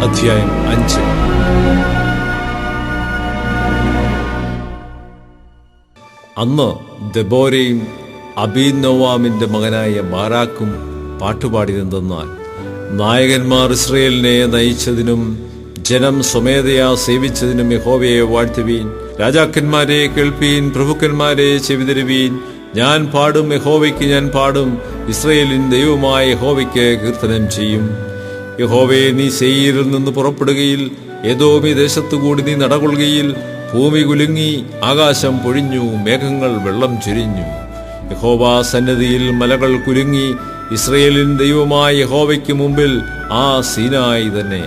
അധ്യായം 5. അന്ന് ദെബോരയും അബീനോവാമിന്റെ മകനായ ബാരാക്കും പാട്ടുപാടിയതെന്തെന്നാൽ, നായകന്മാർ ഇസ്രയേലിനെ നയിച്ചതിനും ജനം സ്വമേധയാ സേവിച്ചതിനും യഹോവയെ വാഴ്ത്തുവീൻ. രാജാക്കന്മാരെ കേൾപ്പീൻ, പ്രഭുക്കന്മാരെ ചെവിതരുവീൻ. ഞാൻ പാടും, യഹോവയ്ക്ക് ഞാൻ പാടും, ഇസ്രയേലിൻ ദൈവമായ യഹോവയ്ക്ക് കീർത്തനം ചെയ്യും. യഹോവേ, നീ സേയീരിൽ നിന്ന് പുറപ്പെടുകയിൽ, ഏദോമി ദേശത്തുകൂടി നീ നടകൊള്ളുകയിൽ, ഭൂമി കുലുങ്ങി, ആകാശം പൊഴിഞ്ഞു, മേഘങ്ങൾ വെള്ളം ചൊരിഞ്ഞു. യഹോവ സന്നിധിയിൽ മലകൾ കുലുങ്ങി, ഇസ്രയേലിൻ ദൈവമായ യഹോവയ്ക്ക് മുമ്പിൽ ആ സീനായി തന്നെ.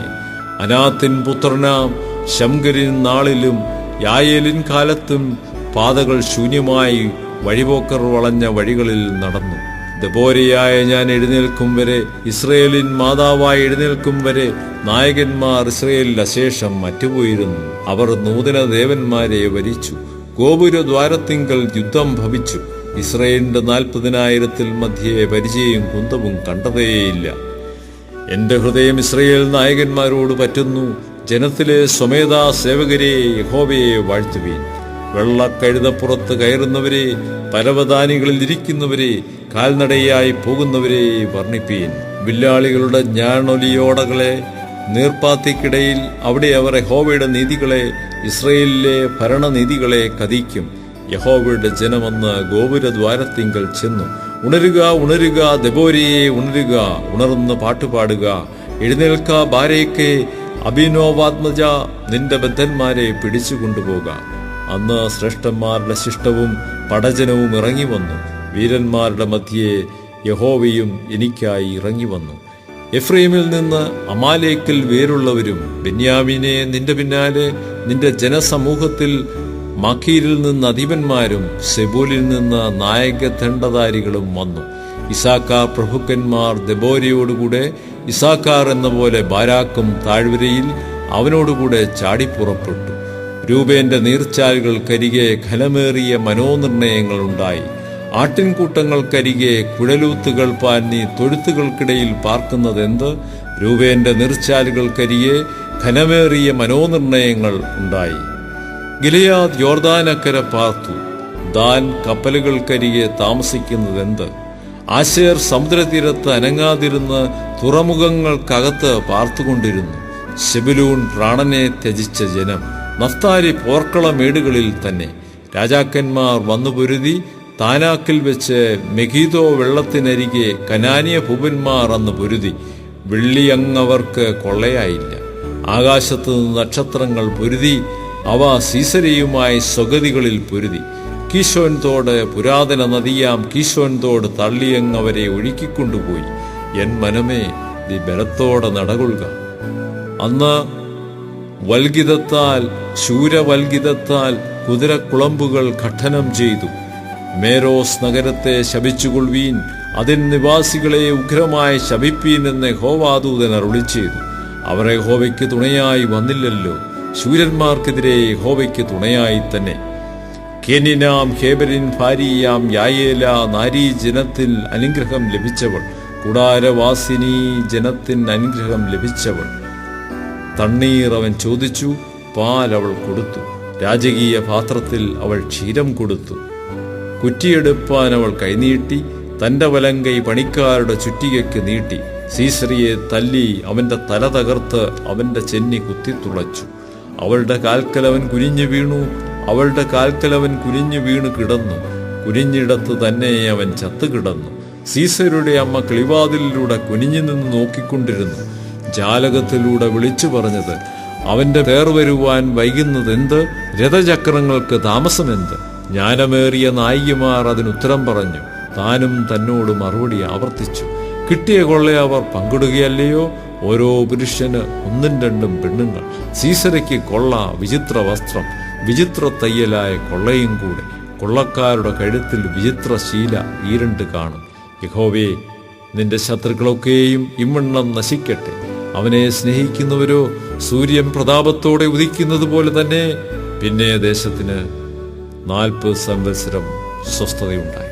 അനാത്തിൻ പുത്രനാം ശംഗരിൻ നാളിലും യായേലിൻ കാലത്തും പാതകൾ ശൂന്യമായി, വഴിപോക്കർ വളഞ്ഞ വഴികളിൽ നടന്നു. ദെബോരയായ ഞാൻ എഴുന്നേൽക്കും വരെ, ഇസ്രയേലിൻ മാതാവായി എഴുന്നേൽക്കും വരെ, നായകന്മാർ ഇസ്രയേലിൽ അശേഷം മറ്റുപോയിരുന്നു. അവർ നൂതന ദേവന്മാരെ വരിച്ചു. ഗോപുരദ്വാരത്തിങ്കൽ യുദ്ധം ഭവിച്ചു. ഇസ്രയേലിന്റെ 40,000 മധ്യേ പരിചയം കുന്തവും കണ്ടതേയില്ല. എന്റെ ഹൃദയം ഇസ്രയേൽ നായകന്മാരോട് പറ്റുന്നു. ജനത്തിലെ സ്വമേധാ സേവകരെ, യഹോവയെ വാഴ്ത്തുവീൻ. വെള്ളക്കഴുതപ്പുറത്ത് കയറുന്നവരെ, പരവതാനികളിൽ ഇരിക്കുന്നവരെ, കാൽനടയായി പോകുന്നവരെ വർണ്ണിപ്പീൻ. വില്ലാളികളുടെ ഞാണൊലിയോടകളെ നീർപ്പാത്തിക്കിടയിൽ, അവിടെ അവർ യഹോവയുടെ നീതികളെ, ഇസ്രയേലിലെ ഭരണനീതികളെ കഥിക്കും. യഹോവയുടെ ജനമെന്ന് ഗോപുരദ്വാരത്തിങ്കൽ ചെന്നു. ഉണരുക, ഉണരുക, ദെബോരയെ ഉണരുക, ഉണർന്ന് പാട്ടുപാടുക. എഴുന്നേൽക്ക ബാരേക്കെ, അബീനോവാത്മജ, നിന്റെ ബദ്ധന്മാരെ പിടിച്ചുകൊണ്ടുപോക. അന്ന് ശ്രേഷ്ഠന്മാരുടെ ശിഷ്ടവും പടജനവും ഇറങ്ങി വന്നു. വീരന്മാരുടെ മധ്യേ യഹോവയും എനിക്കായി ഇറങ്ങി വന്നു. എഫ്രൈമിൽ നിന്ന് അമാലേക്കിൽ വേരുള്ളവരും, ബെന്യാമീനെ നിന്റെ പിന്നാലെ, നിന്റെ ജനസമൂഹത്തിൽ മഖീരിൽ നിന്ന് അധിപന്മാരും, സെബൂലിൽ നിന്ന് നായകദണ്ഡധാരികളും വന്നു. ഇസാക്കാർ പ്രഭുക്കന്മാർ ദെബോരയോടുകൂടെ, ഇസാക്കാർ എന്ന പോലെ ബാരാക്കും താഴ്വരയിൽ അവനോടുകൂടെ ചാടിപ്പുറപ്പെട്ടു. രൂബേന്റെ നീർച്ചാലുകൾക്കരികെ ഘനമേറിയ മനോനിർണയങ്ങൾ ഉണ്ടായി. ആട്ടിൻകൂട്ടങ്ങൾക്കരികെ കുഴലൂത്തുകൾ പാഞ്ഞി തൊഴുത്തുകൾക്കിടയിൽ പാർക്കുന്നതെന്ത്? രൂബേന്റെ നീർച്ചാലുകൾക്കരികെ ഘനമേറിയ മനോനിർണയങ്ങൾ ഉണ്ടായി. ഗിലെയാദ് യോർദാനക്കര പാർത്തു. ദാൻ കപ്പലുകൾക്കരികെ താമസിക്കുന്നതെന്ത്? ആശേർ സമുദ്രതീരത്ത് അനങ്ങാതിരുന്ന് തുറമുഖങ്ങൾക്കകത്ത് പാർത്തുകൊണ്ടിരുന്നു. സെബുലൂൺ പ്രാണനെ ത്യജിച്ച ജനം. നഫ്താലി പോർക്കള മേടുകളിൽ തന്നെ. രാജാക്കന്മാർ വന്നു പൊരുതി. താനാക്കിൽ വെച്ച് മെഗീദോ വെള്ളത്തിനരികെ കനാനിയ ഭൂപന്മാർ അന്ന് പൊരുതി. വെള്ളിയങ്ങവർക്ക് കൊള്ളയായില്ല. ആകാശത്ത് നിന്ന് നക്ഷത്രങ്ങൾ പൊരുതി. അവ സീസരയുമായി സ്വഗതികളിൽ പൊരുതി. കീശോൻ തോട്, പുരാതന നദിയാം കീശോൻ തോട് തള്ളിയങ്ങവരെ ഒഴുക്കിക്കൊണ്ടുപോയി. എൻ മനമേ, നീ ബലത്തോടെ നടകൊള്ളുക. അന്ന് വൽഗിതത്താൽ, ശൂരവൽഗിതത്താൽ കുതിരക്കുളമ്പുകൾ ഘട്ടനം ചെയ്തു. മേരോസ് നഗരത്തെ ശപിച്ചുകൊള്ളുവീൻ, അതിൻ നിവാസികളെ ഉഗ്രമായി ശപിപ്പീൻ എന്ന് യഹോവാദൂതൻ അരുളിച്ചെയ്തു. അവർ യഹോവയ്ക്ക് തുണയായി വന്നില്ലല്ലോ. ശൂരന്മാർക്കെതിരെ യഹോവയ്ക്ക് തുണയായി തന്നെ. കേനിനാം ഹേബരിൻ ഭാര്യയാം യായേല നാരീ ജനത്തിൽ അനുഗ്രഹം ലഭിച്ചവൾ, കൂടാരവാസിനി ജനത്തിന് അനുഗ്രഹം ലഭിച്ചവൾ. തണ്ണീർ അവൻ ചോദിച്ചു, പാൽ അവൾ കൊടുത്തു. രാജകീയ പാത്രത്തിൽ അവൾ ക്ഷീരം കൊടുത്തു. കുറ്റിയെടുപ്പാൻ അവൾ കൈനീട്ടി. തന്റെ വലങ്കൈ പണിക്കാരുടെ ചുറ്റികയ്ക്ക് നീട്ടി. സീസറിയെ തല്ലി അവന്റെ തല തകർത്ത് അവന്റെ ചെന്നി കുത്തിത്തുളച്ചു. അവളുടെ കാൽക്കലവൻ കുനിഞ്ഞു വീണു. അവളുടെ കാൽക്കലവൻ കുനിഞ്ഞു വീണു കിടന്നു. കുനിഞ്ഞിടത്ത് തന്നെ അവൻ ചത്തുകിടന്നു. സീസരുടെ അമ്മ കിളിവാതിലിലൂടെ കുനിഞ്ഞു നിന്ന് നോക്കിക്കൊണ്ടിരുന്നു. ജാലകത്തിലൂടെ വിളിച്ചു പറഞ്ഞത്, അവന്റെ പേർ വരുവാൻ വൈകുന്നതെന്ത്? രഥചക്രങ്ങൾക്ക് താമസമെന്ത്? ജ്ഞാനമേറിയ നായികമാർ അതിനുത്തരം പറഞ്ഞു. താനും തന്നോട് മറുപടി ആവർത്തിച്ചു. കിട്ടിയ കൊള്ള അവർ പങ്കിടുകയല്ലയോ? ഓരോ പുരുഷന് 1-2 പെണ്ണുങ്ങൾ. സീസരയ്ക്ക് കൊള്ള, വിചിത്ര വസ്ത്രം, വിചിത്ര തയ്യലായ കൊള്ളയും കൂടെ. കൊള്ളക്കാരുടെ കഴുത്തിൽ വിചിത്ര ശീല ഈ 2 കാണും. യഹോവേ, നിന്റെ ശത്രുക്കളൊക്കെയും ഇവണ്ണം നശിക്കട്ടെ. അവനെ സ്നേഹിക്കുന്നവരോ സൂര്യൻ പ്രതാപത്തോടെ ഉദിക്കുന്നത് പോലെ തന്നെ. പിന്നെ ദേശത്തിന് 40 സംവത്സരം സ്വസ്ഥതയുണ്ടായി.